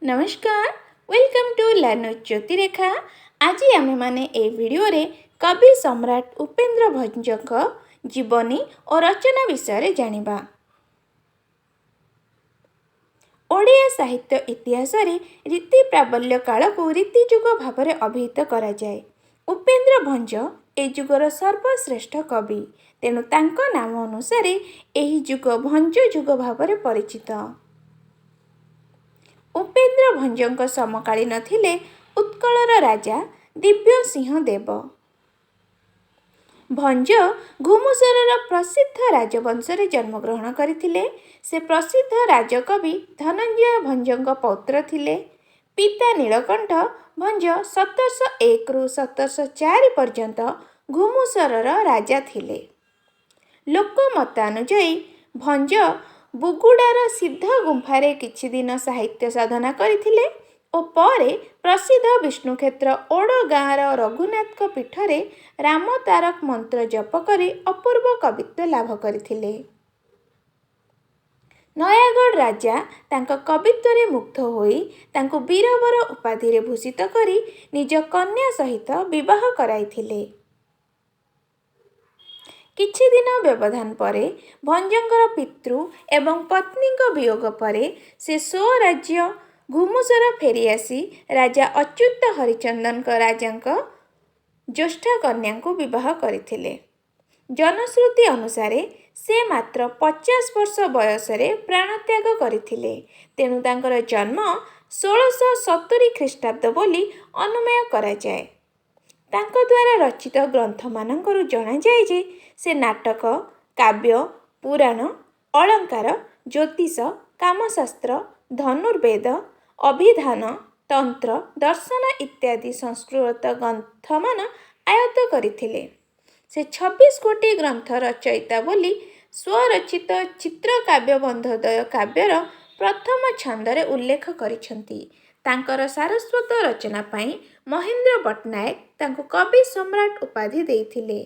नमस्कार, welcome to learner ज्योतिरेखा। आज आम मैंने ए वीडियो रे कवि सम्राट उपेन्द्र भंजक जीवनी और रचना विषय जानिबा। ओडिया साहित्य इतिहास रे रीति प्राबल्य काल को रीतिजुग भाव में अभिहित करा जाए। उपेन्द्र भंज ए जुगर सर्वश्रेष्ठ कवि, तेणु तांको नाम अनुसार एही जुग भंज जुग भाव में परिचित। उपेन्द्र भंजଙ୍କ समकालीन थिले उत्कलर राजा दिव्यसिंह देव। भंज घुमुसरर प्रसिद्ध राजवंश रे जन्मग्रहण करथिले। से प्रसिद्ध राजकवि धनंजय भंजଙ୍କ पौत्र थिले। पिता नीलकंठ भंज 1701 रु 1704 पर्यंत घुमुसरर राजा थिले। लोकमतानुଯାୟୀ भंज बुगुडार सिद्ध गुंफारे किछि दिन साहित्य साधना करथिले और परे प्रसिद्ध विष्णुक्षेत्र ओड गाँर रघुनाथ पीठरे राम तारक मंत्र जप करी अपूर्व कवित्व लाभ करथिले। नयागढ़ राजा तांको कवित्वरे मुग्ध होई तांको वीरवर उपाधि भूषित करी निज कन्या सहित विवाह कराइथिले। किछि दिन व्यवधान परे भंजंकर पितृ एवं पत्नी वियोग परे से स्वराज्य घुमुसर फेरी आसी राजा अच्युत हरिचंदन राजांक ज्येष्ठा कन्या को विवाह करथिले। जनश्रुति अनुसार से मात्र 50 वर्ष बयस प्राणत्याग करथिले, तेणु तांकर जन्म 1670 ख्रीष्टाब्द बोली अनुमेय करा जाए। तांको द्वारा रचित ग्रंथ मानकरू जणा जाए जे से नाटक, काव्य, पुराण, अलंकार, ज्योतिष, कामशास्त्र, धनुर्वेद, अभिधान, तंत्र, दर्शन इत्यादि संस्कृत ग्रंथमान आयत्त करथिले। से 26 कोटी ग्रंथ रचयिता बोली स्वरचित चित्रकाव्य बंधोदय काव्यर प्रथम छंदरे उल्लेख करिसंती। तांकर सारस्वत रचना पाई महेंद्र पट्टनायक तांको कवि सम्राट उपाधि देइथिले।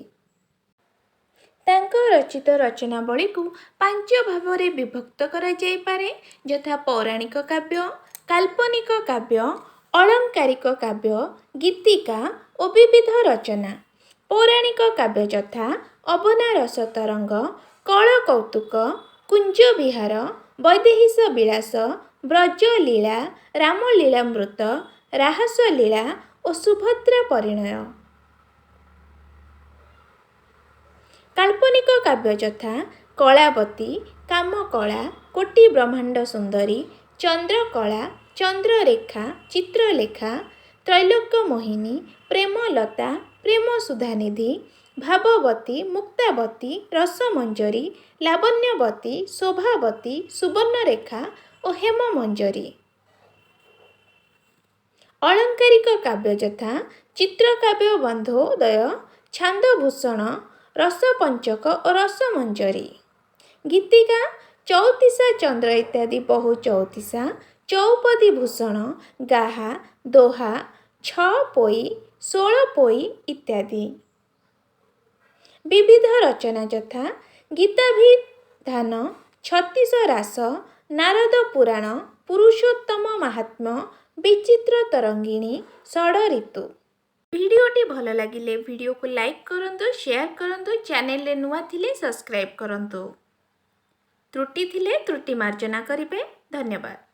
तांको रचित रचनावली को 5 भाव में विभक्त करा जाय पारे, यथा पौराणिक काव्य, काल्पनिक काव्य, अलंकारिक काव्य, गीतिका और विविध रचना। पौराणिक काव्य यथा अबना रस तरंग, कल कौतुक, कुंज विहार, वैदेहीश विलास, ब्रजलीला, रामलीलामृत, राहसलीला और सुभद्रा परिणय। काल्पनिक काव्य यथा कलावती, कामकला, कोटि ब्रह्मांड सुंदरी, चंद्रकला, चंद्ररेखा, चित्रलेखा, त्रैलोक्य मोहिनी, प्रेमलता, प्रेम सुधानिधि, भाववती, मुक्तावती, रसमंजरी, लावण्यवती, शोभावती, सुवर्णरेखा और हेममंजरी। अलंकारिक काव्य यथा चित्रकाव्य बंधोदय, छांदभूषण, रसपंचक और रसमंजरी। गीतिका चौतीसा चंद्र इत्यादि बहु चौतीसा, चौपदी भूषण, गाहा, दोहा, छपोई, 16 पोई इत्यादि। विविध रचना यथा गीताभिधान, 36 रास, नारद पुराण, पुरुषोत्तम महात्म्य, विचित्र तरंगिणी, षड ऋतु। वीडियोटी भल लगिले वीडियो को लाइक करंतु, शेयर करंतु, चैनल रे नुआ थिले सब्सक्राइब करंतु। त्रुटि थिले त्रुटि मार्जना करिवे। धन्यवाद।